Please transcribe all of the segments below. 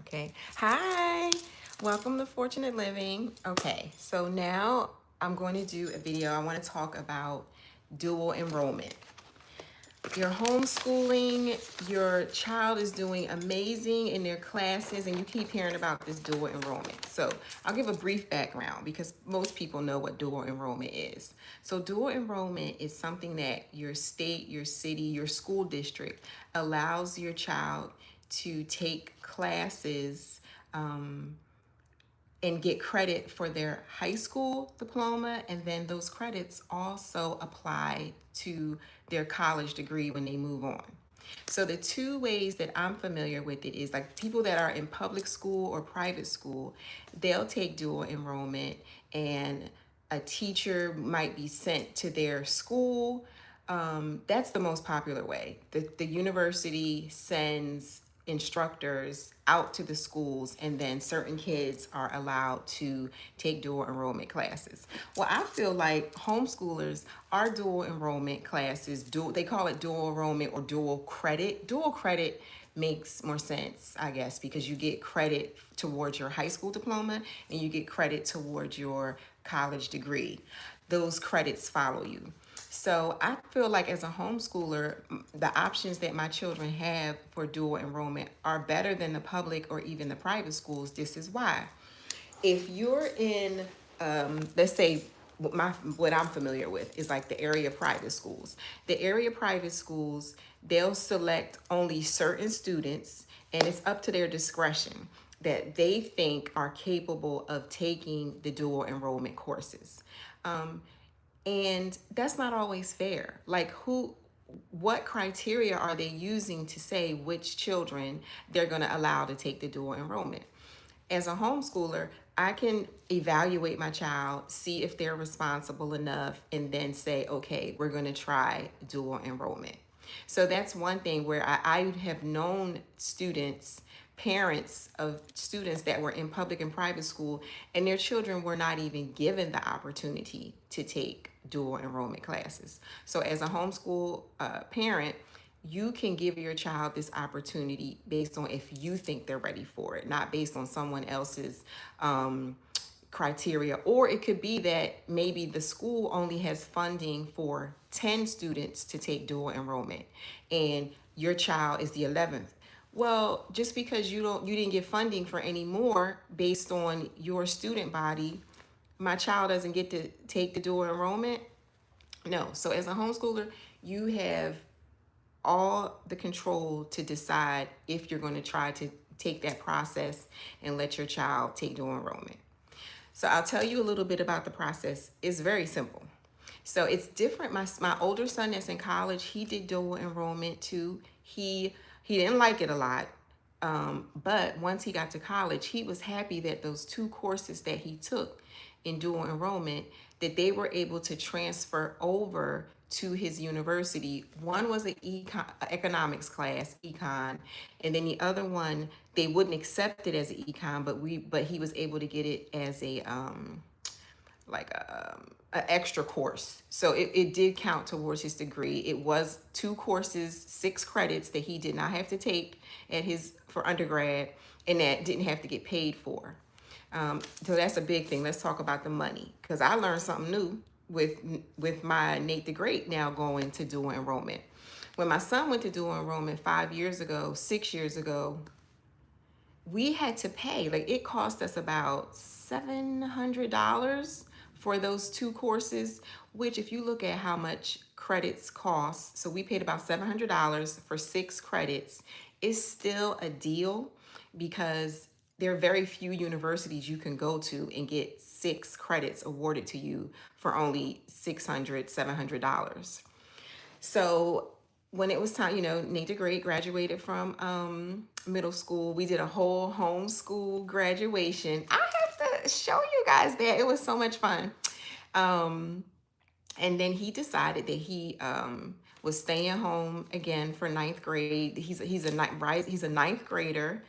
Okay. Hi. Welcome to Fortunate Living. Okay. So now I'm going to do a video. I want to talk about dual enrollment. You're homeschooling, your child is doing amazing in their classes, and you keep hearing about this dual enrollment. So I'll give a brief background because most people know what dual enrollment is. So dual enrollment is something that your state, your city, your school district allows your child to take classes and get credit for their high school diploma, and then those credits also apply to their college degree when they move on. So the two ways that I'm familiar with it is like people that are in public school or private school, they'll take dual enrollment, and a teacher might be sent to their school. That's the most popular way. The university sends instructors out to the schools, and then certain kids are allowed to take dual enrollment classes. Well, I feel like homeschoolers, our dual enrollment classes, they call it dual enrollment or dual credit. Dual credit makes more sense, I guess, because you get credit towards your high school diploma and you get credit towards your college degree. Those credits follow you. So I feel like as a homeschooler, the options that my children have for dual enrollment are better than the public or even the private schools. This is why. If you're in, let's say, what I'm familiar with is like the area private schools. The area private schools, they'll select only certain students, and it's up to their discretion that they think are capable of taking the dual enrollment courses. And that's not always fair. Like, what criteria are they using to say which children they're going to allow to take the dual enrollment? As a homeschooler, I can evaluate my child, see if they're responsible enough, and then say, okay, we're going to try dual enrollment. So that's one thing where I have known students, parents of students that were in public and private school, and their children were not even given the opportunity to take dual enrollment classes. So as a homeschool parent, you can give your child this opportunity based on if you think they're ready for it, not based on someone else's criteria. Or it could be that maybe the school only has funding for 10 students to take dual enrollment and your child is the 11th. Well, just because you didn't get funding for any more based on your student body, my child doesn't get to take the dual enrollment. No. So as a homeschooler, you have all the control to decide if you're going to try to take that process and let your child take dual enrollment. So I'll tell you a little bit about the process. It's very simple. So it's different. My older son that's in college, he did dual enrollment too. He didn't like it a lot. But once he got to college, he was happy that those two courses that he took in dual enrollment, that they were able to transfer over to his university. One was an economics class, econ, and then the other one they wouldn't accept it as an econ, but he was able to get it as a like a extra course. So it did count towards his degree. It was two courses, 6 credits that he did not have to take at his for undergrad, and that didn't have to get paid for. So that's a big thing. Let's talk about the money, because I learned something new with my Nate the Great now going to dual enrollment. When my son went to dual enrollment 5 years ago, 6 years ago, we had to pay. Like, it cost us about $700 for those two courses, which if you look at how much credits cost, so we paid about $700 for 6 credits, is still a deal because there are very few universities you can go to and get 6 credits awarded to you for only $600, $700. So when it was time, Nate the Great graduated from middle school. We did a whole homeschool graduation. I have to show you guys that. It was so much fun. Um, and then he decided that he was staying home again for ninth grade. He's a ninth grader.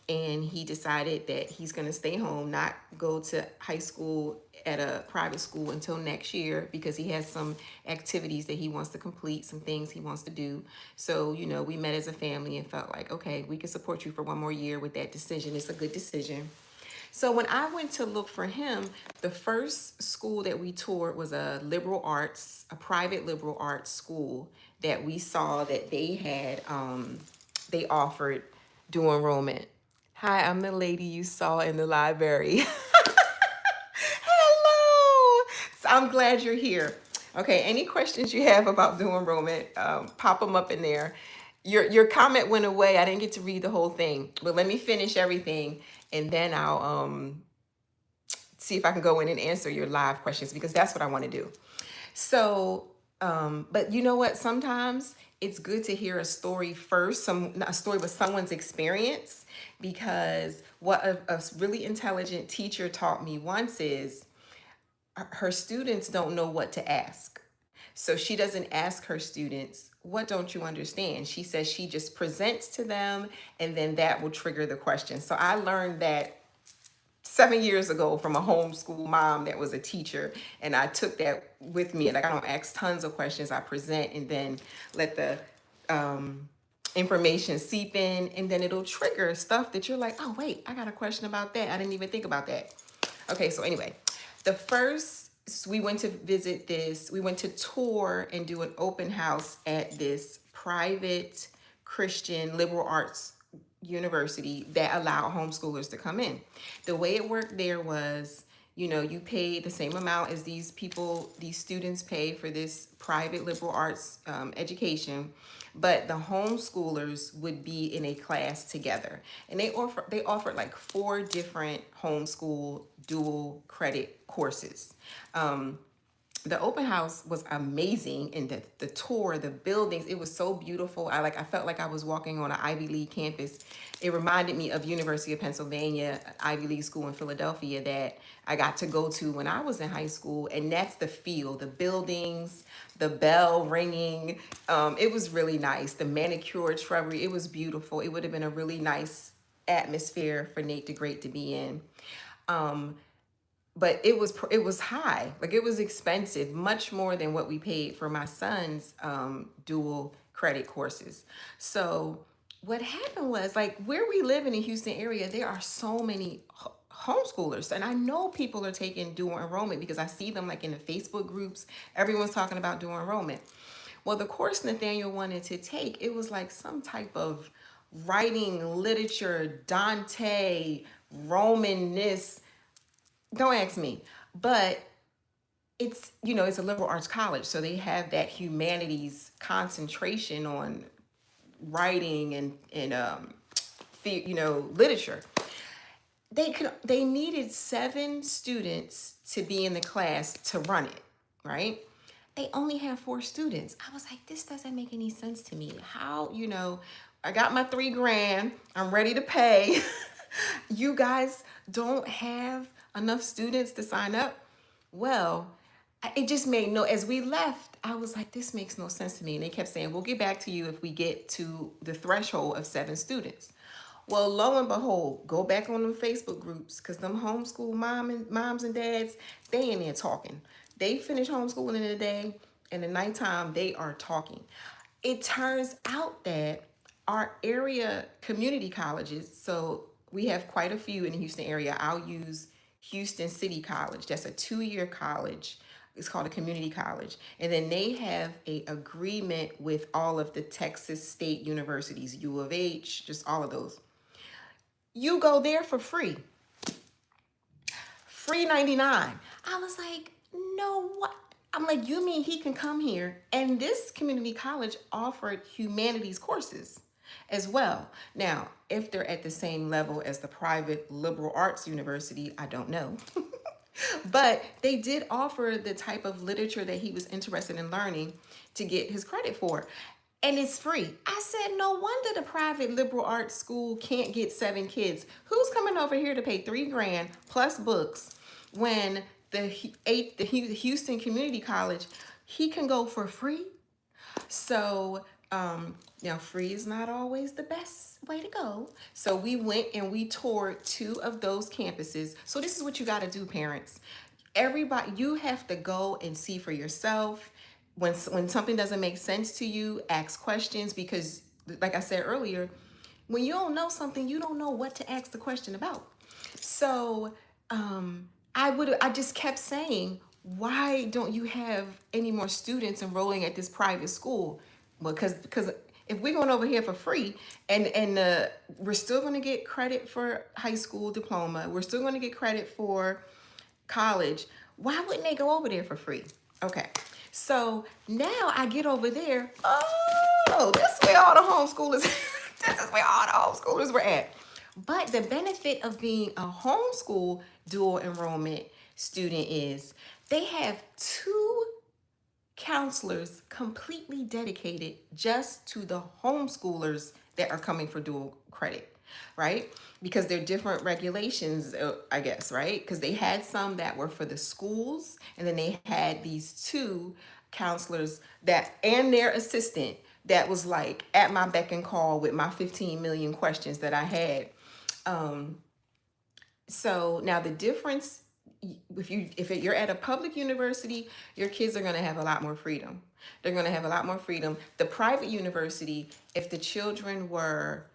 and he decided that he's going to stay home, not go to high school at a private school until next year because he has some activities that he wants to complete, some things he wants to do. So, you know, we met as a family and felt like, okay, we can support you for one more year with that decision. It's a good decision. So when I went to look for him, the first school that we toured was a liberal arts, a private liberal arts school that we saw that they had, they offered dual enrollment. Hi, I'm the lady you saw in the library. Hello. So I'm glad you're here. Okay, any questions you have about dual enrollment, pop them up in there. Your comment went away. I didn't get to read the whole thing, but let me finish everything and then I'll see if I can go in and answer your live questions because that's what I want to do. So, but you know what? Sometimes it's good to hear a story first, a story with someone's experience, because what a really intelligent teacher taught me once is her students don't know what to ask. So she doesn't ask her students, what don't you understand? She says she just presents to them and then that will trigger the question. So I learned that 7 years ago from a homeschool mom that was a teacher, and I took that with me. Like, I don't ask tons of questions. I present and then let the information seep in, and then it'll trigger stuff that you're like, oh wait, I got a question about that. I didn't even think about that. Okay, so anyway, we went to visit this, we went to tour and do an open house at this private Christian liberal arts university that allowed homeschoolers to come in. The way it worked there was, you know, you pay the same amount as these students pay for this private liberal arts education, but the homeschoolers would be in a class together. And they offered like 4 different homeschool dual credit courses. The open house was amazing, and the tour, the buildings, it was so beautiful. I felt like I was walking on an Ivy League campus. It reminded me of University of Pennsylvania, Ivy League school in Philadelphia that I got to go to when I was in high school, and that's the feel, the buildings, the bell ringing. It was really nice. The manicured shrubbery, it was beautiful. It would have been a really nice atmosphere for Nate the Great to be in. But it was high, like it was expensive, much more than what we paid for my son's dual credit courses. So what happened was, like, where we live in the Houston area, there are so many homeschoolers, and I know people are taking dual enrollment because I see them like in the Facebook groups. Everyone's talking about dual enrollment. Well, the course Nathaniel wanted to take, it was like some type of writing, literature, Dante, Roman-ness. Don't ask me, but it's, you know, it's a liberal arts college, so they have that humanities concentration on writing and you know, literature. They needed 7 students to be in the class to run it, right? They only have 4 students. I was like, this doesn't make any sense to me. How, you know, I got my $3,000, I'm ready to pay. You guys don't have enough students to sign up? Well, it just made no, as we left, I was like, this makes no sense to me. And they kept saying, we'll get back to you if we get to the threshold of 7 students. Well, lo and behold, go back on them Facebook groups, because them homeschool moms and dads, they in there talking. They finish homeschooling in the day, and at nighttime, they are talking. It turns out that our area community colleges, so we have quite a few in the Houston area. I'll use Houston City College. That's a 2-year college. It's called a community college. And then they have an agreement with all of the Texas state universities, U of H, just all of those. You go there for free. Free 99. I was like, no, what? I'm like, you mean he can come here? And this community college offered humanities courses as well. Now, if they're at the same level as the private liberal arts university, I don't know. But they did offer the type of literature that he was interested in learning to get his credit for. And it's free. I said, no wonder the private liberal arts school can't get 7 kids. Who's coming over here to pay $3,000 plus books when the Houston Community College, he can go for free? So Now, free is not always the best way to go. So we went and we toured two of those campuses. So this is what you got to do, parents. Everybody, you have to go and see for yourself. When something doesn't make sense to you, ask questions because, like I said earlier, when you don't know something, you don't know what to ask the question about. So I just kept saying, why don't you have any more students enrolling at this private school? Well, because if we're going over here for free and we're still going to get credit for high school diploma, we're still going to get credit for college, why wouldn't they go over there for free? Okay, so now I get over there. Oh, this is where all the homeschoolers. This is where all the homeschoolers were at. But the benefit of being a homeschool dual enrollment student is they have two counselors completely dedicated just to the homeschoolers that are coming for dual credit, right? Because they're different regulations, I guess, right? Because they had some that were for the schools, and then they had these two counselors that and their assistant that was like at my beck and call with my 15 million questions that I had. So now the difference, if you're at a public university, your kids are going to have a lot more freedom. They're going to have a lot more freedom. The private university, if the children were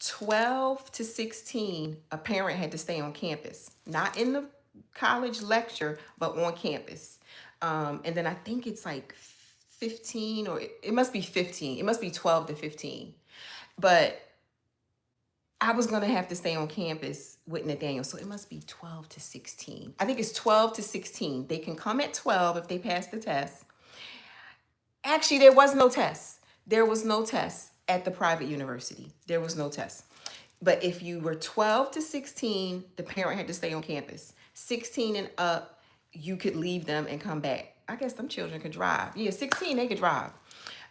12 to 16, a parent had to stay on campus, not in the college lecture, but on campus. And then I think it's like 15, or it must be 15. It must be 12 to 15. But I was going to have to stay on campus with Nathaniel. So it must be 12 to 16. I think it's 12 to 16. They can come at 12 if they pass the test. Actually, there was no test. There was no test at the private university. There was no test. But if you were 12 to 16, the parent had to stay on campus. 16 and up, you could leave them and come back. I guess them children could drive. Yeah, 16, they could drive.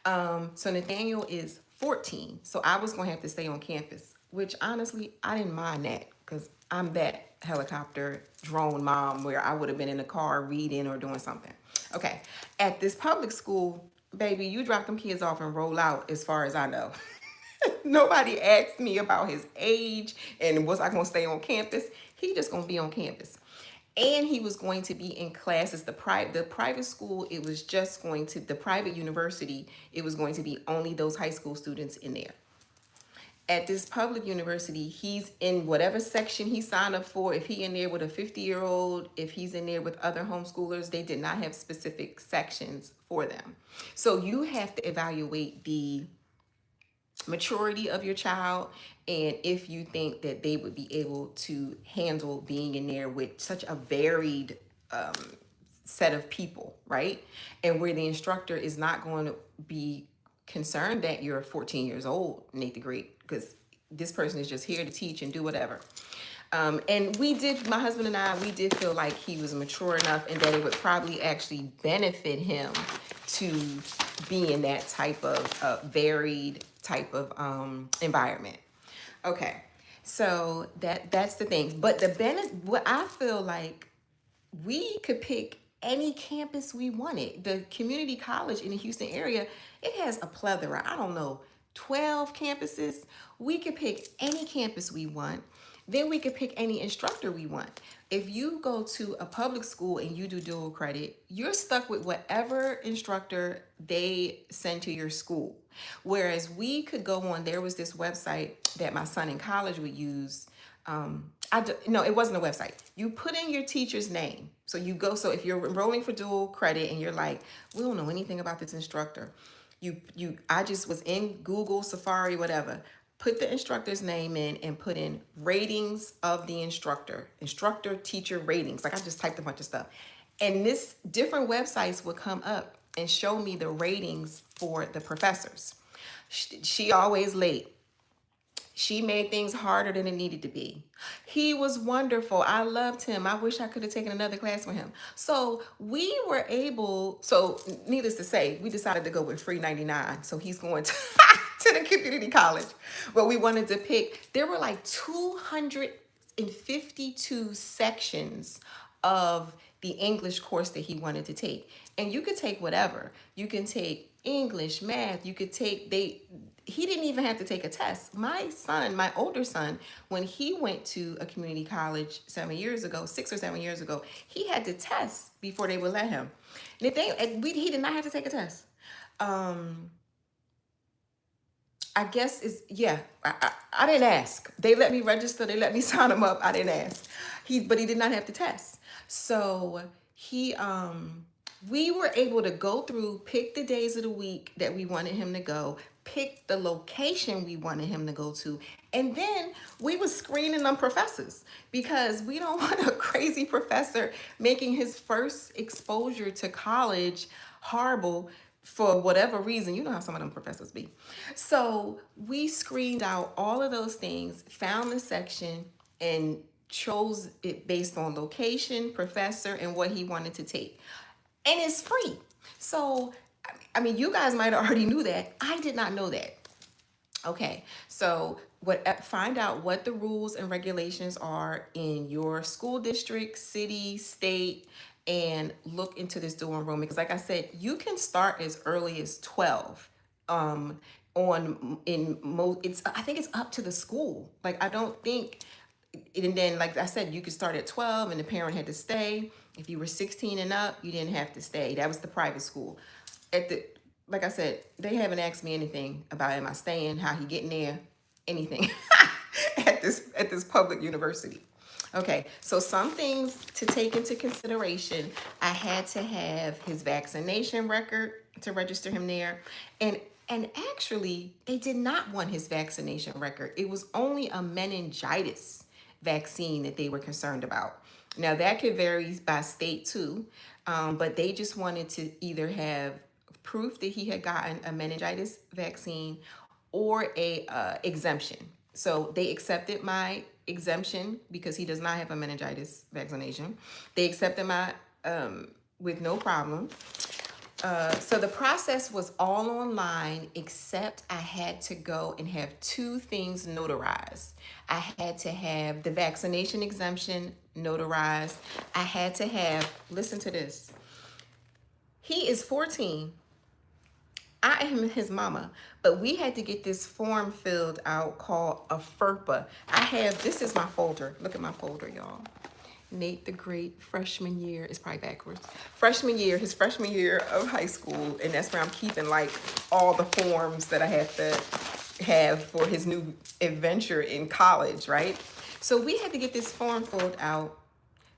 So Nathaniel is 14. So I was going to have to stay on campus, which honestly, I didn't mind that because I'm that helicopter drone mom where I would have been in the car reading or doing something. Okay. At this public school, baby, you drop them kids off and roll out as far as I know. Nobody asked me about his age and was I going to stay on campus. He just going to be on campus. And he was going to be in classes. The private school, it was just going to, the private university, it was going to be only those high school students in there. At this public university, he's in whatever section he signed up for. If he in there with a 50-year-old, if he's in there with other homeschoolers, they did not have specific sections for them. So you have to evaluate the maturity of your child and if you think that they would be able to handle being in there with such a varied set of people, right? And where the instructor is not going to be concerned that you're 14 years old, Nate the Great, because this person is just here to teach and do whatever. And my husband and I, we did feel like he was mature enough and that it would probably actually benefit him to be in that type of varied type of environment. Okay, so that's the thing. But what I feel like we could pick any campus we wanted. The community college in the Houston area, it has a plethora. I don't know, 12 campuses. We could pick any campus we want. Then we could pick any instructor we want. If you go to a public school and you do dual credit, you're stuck with whatever instructor they send to your school. Whereas we could go on, there was this website that my son in college would use. No, it wasn't a website. You put in your teacher's name. So if you're enrolling for dual credit and you're like, we don't know anything about this instructor. I just was in Google, Safari, whatever. Put the instructor's name in and put in ratings of the instructor teacher ratings. Like I just typed a bunch of stuff. And this different websites would come up and show me the ratings for the professors. She always late. She made things harder than it needed to be. He was wonderful. I loved him. I wish I could have taken another class with him. So needless to say, we decided to go with free 99. So he's going to, to the community college. But we wanted to pick, there were like 252 sections of the English course that he wanted to take. And you could take whatever. You can take English, math. You could take, he didn't even have to take a test. My son, my older son, when he went to a community college 7 years ago, 6 or 7 years ago, he had to test before they would let him. And if he did not have to take a test. I guess it's, yeah. I didn't ask. They let me register. They let me sign him up. I didn't ask. But he did not have to test. So we were able to go through, pick the days of the week that we wanted him to go, pick the location we wanted him to go to, and then we were screening them professors because we don't want a crazy professor making his first exposure to college horrible for whatever reason. You know how some of them professors be. So we screened out all of those things, found the section, and chose it based on location, professor, and what he wanted to take. And it's free. So, I mean, you guys might have already knew that. I did not know that. Okay, so find out what the rules and regulations are in your school district, city, state, and look into this dual enrollment. Because like I said, you can start as early as 12. I think it's up to the school. Like, I don't think, and then like I said, you could start at 12 and the parent had to stay. If you were 16 and up, you didn't have to stay. That was the private school. Like I said, they haven't asked me anything about am I staying, how he getting there, anything at this public university. Okay, so some things to take into consideration. I had to have his vaccination record to register him there. And actually, they did not want his vaccination record. It was only a meningitis vaccine that they were concerned about. Now, that could vary by state too, but they just wanted to either have proof that he had gotten a meningitis vaccine or a exemption. So they accepted my exemption because he does not have a meningitis vaccination. They accepted my with no problem. So the process was all online, except I had to go and have two things notarized. I had to have the vaccination exemption notarized. I had to have, listen to this. He is 14. I am his mama, but we had to get this form filled out called a FERPA. This is my folder. Look at my folder, y'all. Nate the Great freshman year, it's probably backwards. His freshman year of high school, and that's where I'm keeping like all the forms that I have to have for his new adventure in college, right? So we had to get this form filled out,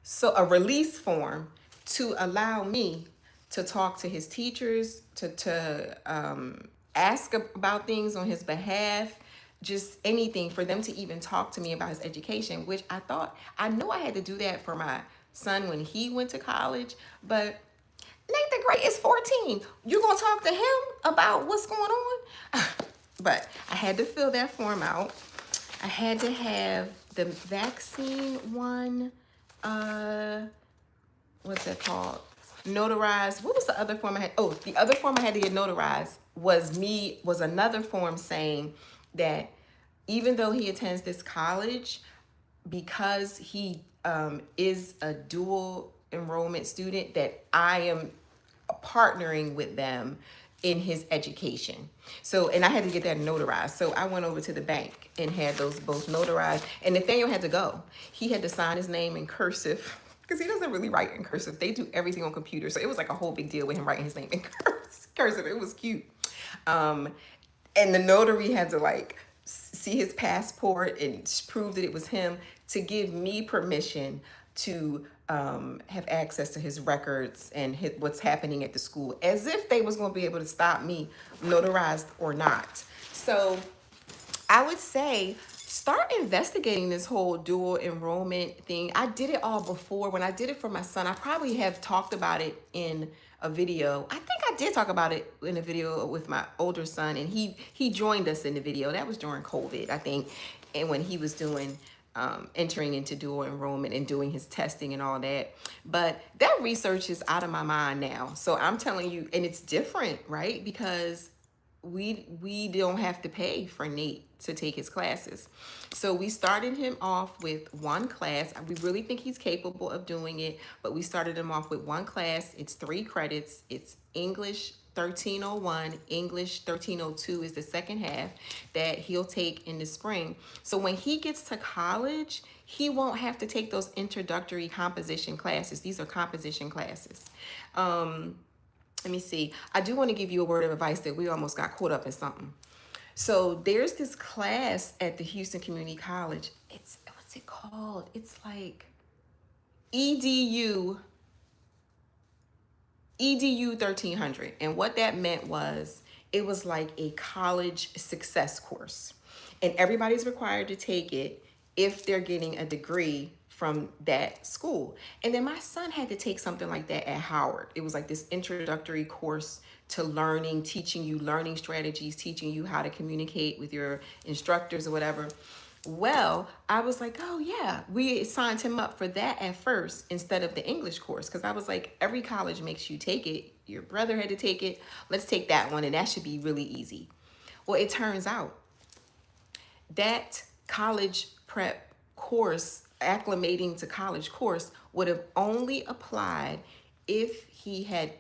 so a release form to allow me to talk to his teachers, to ask about things on his behalf, just anything for them to even talk to me about his education, which I know I had to do that for my son when he went to college, but Nate the Great is 14. You gonna talk to him about what's going on? But I had to fill that form out. I had to have the vaccine one, what's that called? Notarized. What was the other form I had? Oh, the other form I had to get notarized was another form saying that even though he attends this college, because he is a dual enrollment student, that I am partnering with them in his education. So, and I had to get that notarized. So I went over to the bank and had those both notarized. And Nathaniel had to go. He had to sign his name in cursive because he doesn't really write in cursive. They do everything on computer. So it was like a whole big deal with him writing his name in cursive. It was cute. And the notary had to like see his passport and prove that it was him to give me permission to have access to his records and what's happening at the school, as if they was going to be able to stop me, notarized or not. So I would say start investigating this whole dual enrollment thing. I did it all before. When I did it for my son, I probably have talked about it in a video. I think I did talk about it in a video with my older son, and he joined us in the video. That was during COVID, I think, and when he was doing entering into dual enrollment and doing his testing and all that. But that research is out of my mind now. So I'm telling you, and it's different, right? Because we don't have to pay for Nate to take his classes. So we started him off with one class. We really think he's capable of doing it, but we started him off with one class. It's 3 credits. It's English, 1301, English 1302 is the second half that he'll take in the spring. So when he gets to college, he won't have to take those introductory composition classes. These are composition classes. Let me see. I do want to give you a word of advice that we almost got caught up in something. So there's this class at the Houston Community College. What's it called? It's like EDU 1300. And what that meant was it was like a college success course. And everybody's required to take it if they're getting a degree from that school. And then my son had to take something like that at Howard. It was like this introductory course to learning, teaching you learning strategies, teaching you how to communicate with your instructors or whatever. Well, I was like, oh yeah, we signed him up for that at first instead of the English course. Cause I was like, every college makes you take it. Your brother had to take it. Let's take that one. And that should be really easy. Well, it turns out that college prep course, acclimating to college course, would have only applied if he had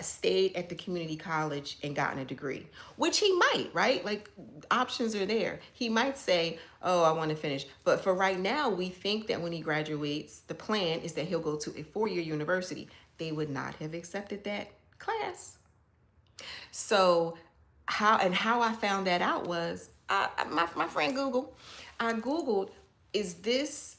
stayed at the community college and gotten a degree, which he might, right? Like options are there. He might say, oh, I want to finish. But for right now, we think that when he graduates, the plan is that he'll go to a 4-year university. They would not have accepted that class. So how I found that out was my friend Google. I Googled, is this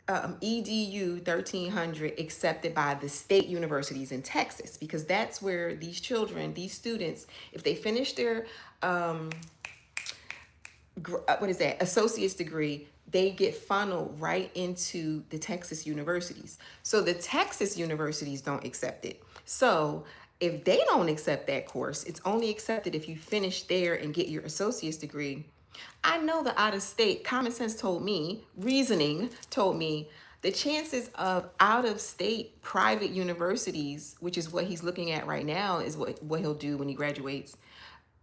EDU 1300 accepted by the state universities in Texas? Because that's where these children, these students, if they finish their associate's degree, they get funneled right into the Texas universities. So the Texas universities don't accept it. So if they don't accept that course, it's only accepted if you finish there and get your associate's degree. I know the out of state, common sense told me, reasoning told me, the chances of out of state private universities, which is what he's looking at right now, is what he'll do when he graduates.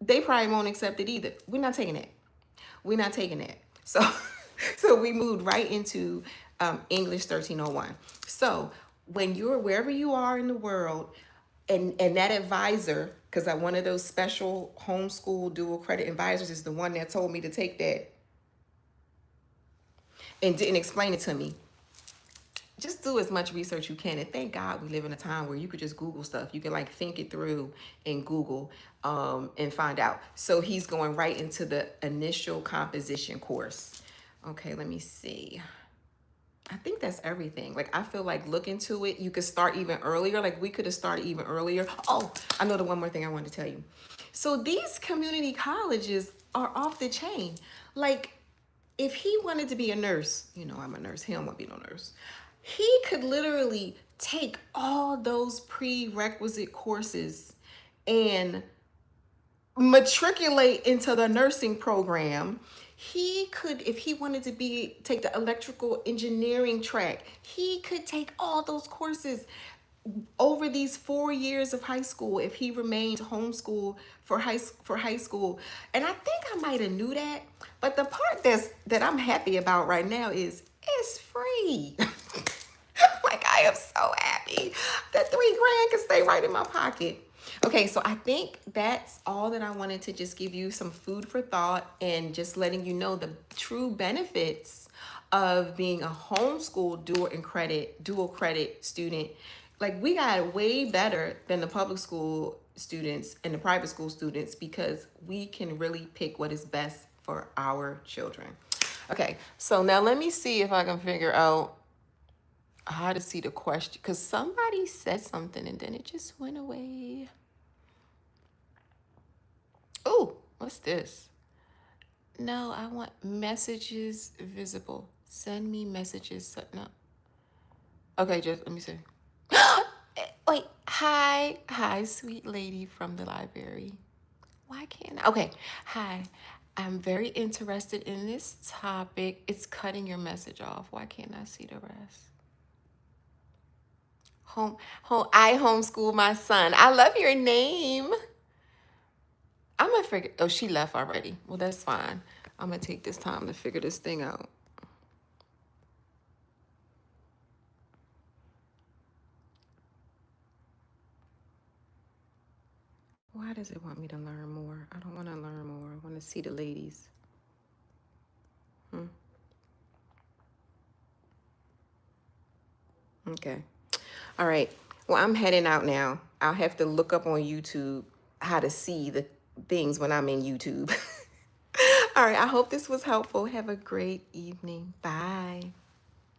They probably won't accept it either. We're not taking it. We're not taking it. So, so we moved right into English 1301. So when you're wherever you are in the world, and that advisor, because one of those special homeschool dual credit advisors is the one that told me to take that and didn't explain it to me. Just do as much research you can. And thank God we live in a time where you could just Google stuff. You can like think it through and Google and find out. So he's going right into the initial composition course. Okay, let me see. I think that's everything. Like, I feel like look into it. You could start even earlier. Like, we could have started even earlier. Oh, I know the one more thing I wanted to tell you. So these community colleges are off the chain. Like, if he wanted to be a nurse, you know, I'm a nurse. He don't want to be no nurse. He could literally take all those prerequisite courses and matriculate into the nursing program. He could, if he wanted to take the electrical engineering track, he could take all those courses over these 4 years of high school if he remained homeschooled for high school. And I think I might have knew that, but the part that I'm happy about right now is it's free. Like, I am so happy that $3 grand can stay right in my pocket. Okay, so I think that's all that I wanted to just give you some food for thought and just letting you know the true benefits of being a homeschool dual credit student. Like, we got it way better than the public school students and the private school students because we can really pick what is best for our children. Okay, so now let me see if I can figure out how to see the question, because somebody said something and then it just went away. Oh, what's this? No, I want messages visible. Send me messages. No. Okay, just let me see. Wait, hi, sweet lady from the library. Why can't I? Okay, hi. I'm very interested in this topic. It's cutting your message off. Why can't I see the rest? I homeschool my son. I love your name. I'm gonna figure, oh, she left already. Well, that's fine. I'm gonna take this time to figure this thing out. Why does it want me to learn more? I don't want to learn more. I want to see the ladies. Okay. All right. Well, I'm heading out now. I'll have to look up on YouTube how to see the things when I'm in YouTube. All right. I hope this was helpful. Have a great evening. Bye.